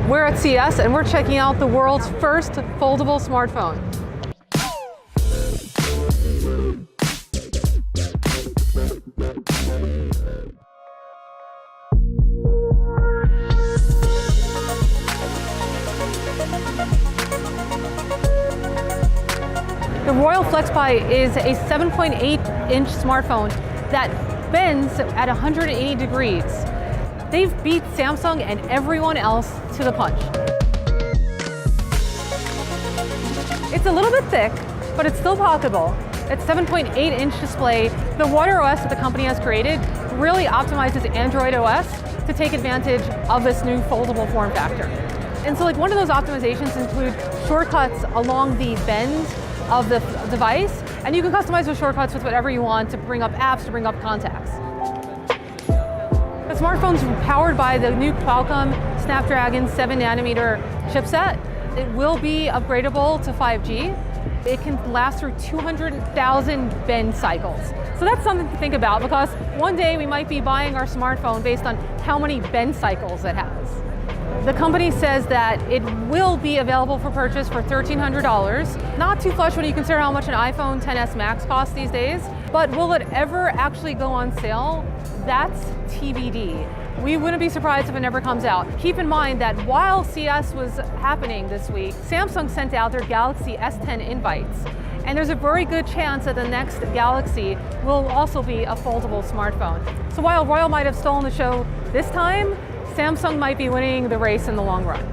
We're at CES and we're checking out the world's first foldable smartphone. The Royole FlexPai is a 7.8-inch smartphone that bends at 180 degrees. They've beat Samsung and everyone else to the punch. It's a little bit thick, but it's still pocketable. It's 7.8-inch display. The WaterOS that the company has created really optimizes Android OS to take advantage of this new foldable form factor. And so one of those optimizations include shortcuts along the bend of the device, and you can customize those shortcuts with whatever you want to bring up apps, to bring up contacts. The smartphone's powered by the new Qualcomm Snapdragon 7nm chipset. It will be upgradable to 5G. It can last through 200,000 bend cycles. So that's something to think about, because one day we might be buying our smartphone based on how many bend cycles it has. The company says that it will be available for purchase for $1,300. Not too flush when you consider how much an iPhone XS Max costs these days, but will it ever actually go on sale? That's TBD. We wouldn't be surprised if it never comes out. Keep in mind that while CES was happening this week, Samsung sent out their Galaxy S10 invites. And there's a very good chance that the next Galaxy will also be a foldable smartphone. So while Royole might have stolen the show this time, Samsung might be winning the race in the long run.